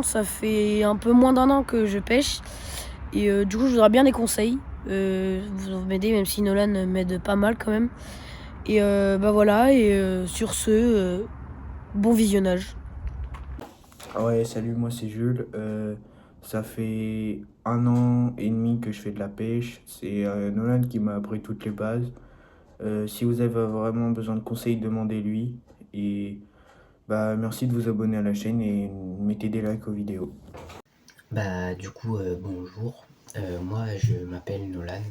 maintenant, ça fait un peu moins d'1 an que je pêche. Et du coup, je voudrais bien des conseils. Vous m'aidez, même si Nolan m'aide pas mal quand même. Et voilà, et sur ce, bon visionnage. Ah ouais, salut, moi c'est Jules. Ça fait 1 an et demi que je fais de la pêche. C'est Nolan qui m'a appris toutes les bases. Si vous avez vraiment besoin de conseils, demandez-lui. Et bah merci de vous abonner à la chaîne et mettez des likes aux vidéos. Bonjour. Moi, je m'appelle Nolan.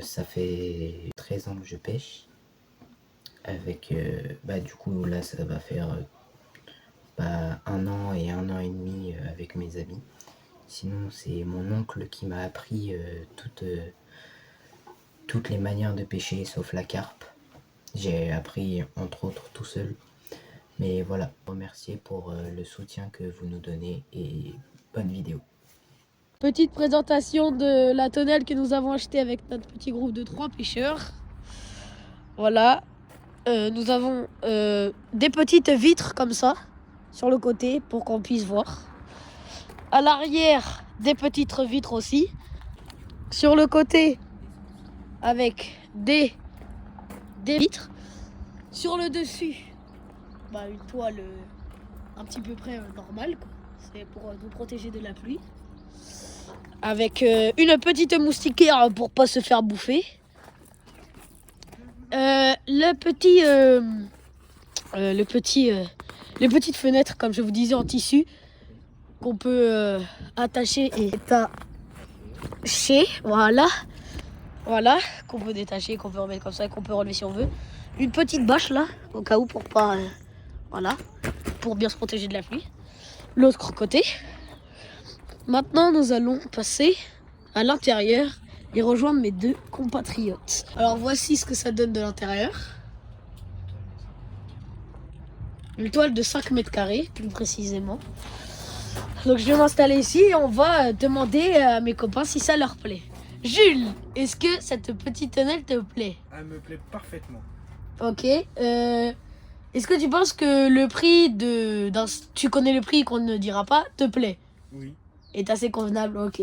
Ça fait 13 ans que je pêche. Là, ça va faire 1 an et 1 an et demi avec mes amis. Sinon, c'est mon oncle qui m'a appris toutes les manières de pêcher, sauf la carpe. J'ai appris, entre autres, tout seul. Mais voilà, remercier pour le soutien que vous nous donnez et bonne vidéo. Petite présentation de la tonnelle que nous avons achetée avec notre petit groupe de 3 pêcheurs. Voilà. Nous avons des petites vitres comme ça sur le côté pour qu'on puisse voir. À l'arrière, des petites vitres aussi. Sur le côté, avec des vitres. Sur le dessus, une toile un petit peu près normale, quoi. C'est pour nous protéger de la pluie. Avec une petite moustiquaire pour pas se faire bouffer. Les petites fenêtres, comme je vous disais, en tissu qu'on peut attacher et détacher. Voilà, qu'on peut détacher, qu'on peut remettre comme ça et qu'on peut relever si on veut. Une petite bâche là, au cas où, pour pas, pour bien se protéger de la pluie. L'autre côté. Maintenant, nous allons passer à l'intérieur et rejoindre mes 2 compatriotes. Alors voici ce que ça donne de l'intérieur. Une toile de 5 mètres carrés, plus précisément. Donc je vais m'installer ici et on va demander à mes copains si ça leur plaît. Jules, est-ce que cette petite tonnelle te plaît? Elle me plaît parfaitement. Ok. Est-ce que tu penses que le prix tu connais le prix qu'on ne dira pas, te plaît? Oui. Est assez convenable, ok.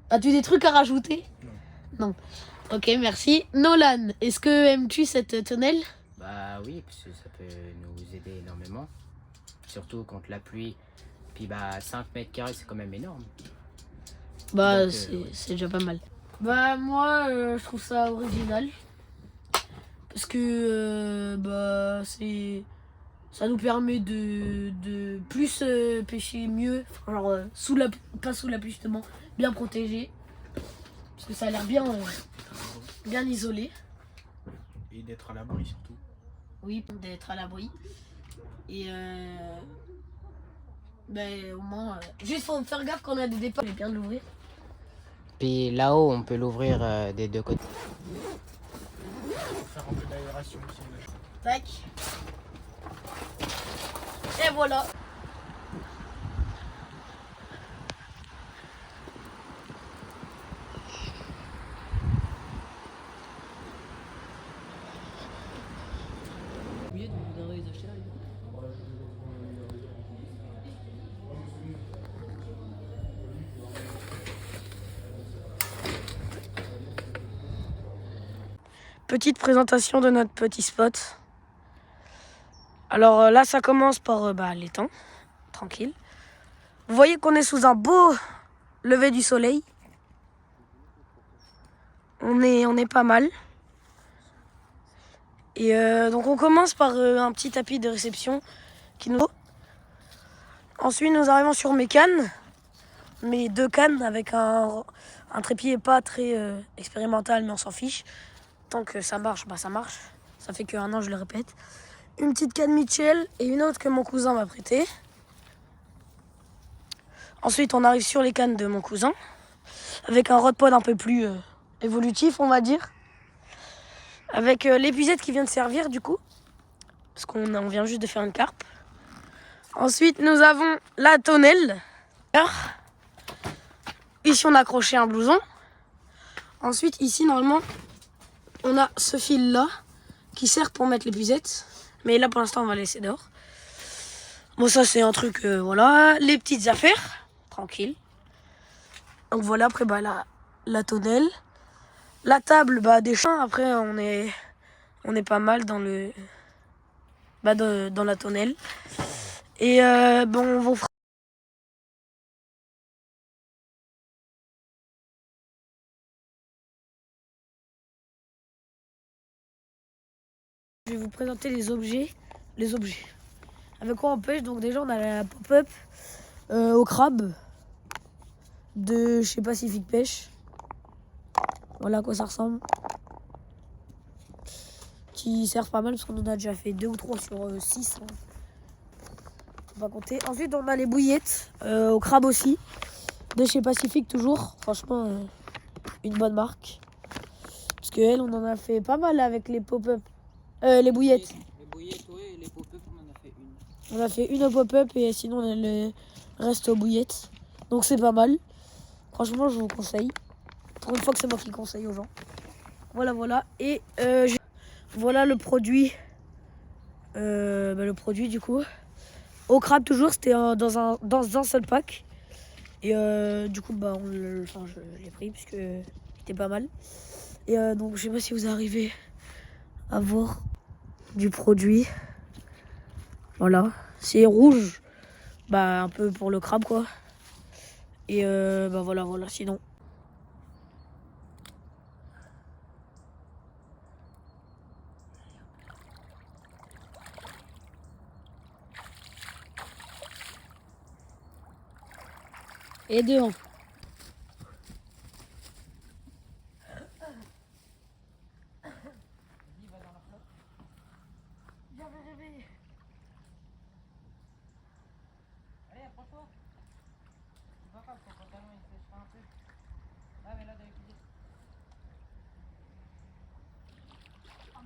As-tu des trucs à rajouter? Non. Ok, merci. Nolan, aimes-tu cette tonnelle? Bah oui, parce que ça peut nous aider énormément. Surtout contre la pluie. Puis 5 mètres carrés, c'est quand même énorme. C'est déjà pas mal. Moi, je trouve ça original. Parce que ça nous permet de plus pêcher mieux. Genre, pas sous la pluie justement, bien protégé. Parce que ça a l'air bien isolé. Et d'être à l'abri surtout. Oui, d'être à l'abri. Et au moins, juste faut faire gaffe quand on a des départs, j'ai bien de l'ouvrir. Puis là-haut, on peut l'ouvrir des 2 côtés. Faire un peu d'aération aussi. Tac. Et voilà. Petite présentation de notre petit spot. Alors là, ça commence par l'étang, tranquille. Vous voyez qu'on est sous un beau lever du soleil. On est pas mal. Et donc on commence par un petit tapis de réception qui nous... Ensuite, nous arrivons sur mes cannes. Mes 2 cannes avec un trépied pas très expérimental, mais on s'en fiche. Tant que ça marche, ça marche. Ça fait qu'1 an, je le répète. Une petite canne Mitchell et une autre que mon cousin m'a prêtée. Ensuite, on arrive sur les cannes de mon cousin. Avec un rod pod un peu plus évolutif, on va dire. Avec l'épuisette qui vient de servir, du coup. Parce qu'on vient juste de faire une carpe. Ensuite, nous avons la tonnelle. Ici, on a accroché un blouson. Ensuite, ici, normalement, on a ce fil-là qui sert pour mettre l'épuisette. Mais là, pour l'instant, on va le laisser dehors. Bon, ça, c'est un truc, voilà. Les petites affaires, tranquille. Donc voilà, après, bah, la tonnelle. La table, bah, des champs. Après, on est pas mal dans le... Bah, dans la tonnelle. Et bon, on va... Je vais vous présenter les objets. Avec quoi on pêche? Donc déjà, on a la pop-up au crabe de chez Pacific Pêche. Voilà à quoi ça ressemble. Qui servent pas mal parce qu'on en a déjà fait 2 ou 3 sur 6. Hein. Faut pas compter. Ensuite, on a les bouillettes au crabe aussi. De chez Pacific toujours. Franchement, une bonne marque. Parce que elle, on en a fait pas mal avec les pop-up. Les bouillettes. Les bouillettes, oui, les pop-up, on en a fait une. On a fait une au pop-up et sinon on a le reste aux bouillettes. Donc c'est pas mal. Franchement, je vous conseille. Pour une fois que c'est moi qui conseille aux gens. Voilà, voilà. Et voilà le produit. Le produit du coup. Au crabe toujours, c'était dans un seul pack. Et du coup, bah, je l'ai pris puisque il était pas mal. Et donc, je sais pas si vous arrivez à voir du produit. Voilà. C'est rouge. Bah, un peu pour le crabe, quoi. Et bah, voilà, sinon. Et dehors. J'avais rêvé. Allez, approche-toi. C'est pas grave, ton pantalon il sèchera un peu. Là, mais là, dans les cuisines. Ah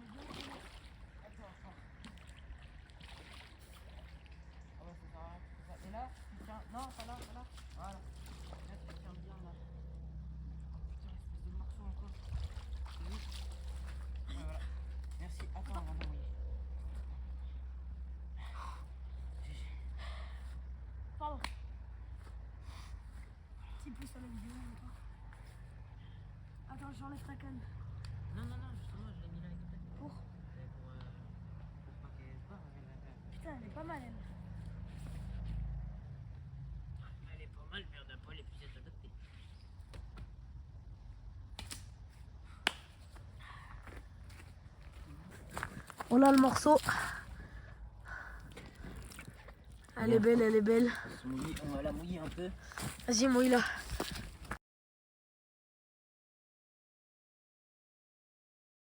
ouais, ça sert à rien. Et là, tu tiens. Non, pas là, pas là. Voilà. Là, tu tiens bien là. Putain, espèce de morceau encore. C'est juste. Ouais, voilà. Merci. Attends, avant d'envoyer. Pardon. Petit pouce à la vidéo. Attends, j'enlève ta canne. Non, non, non, justement, je l'ai mis là exprès. Pour Pour pas qu'elle se barre. Putain, elle est pas mal, elle. Elle est pas mal, mais on n'a pas les pièces adaptées. Voilà le morceau. Elle est belle, elle est belle. On va la mouiller un peu. Vas-y, mouille là.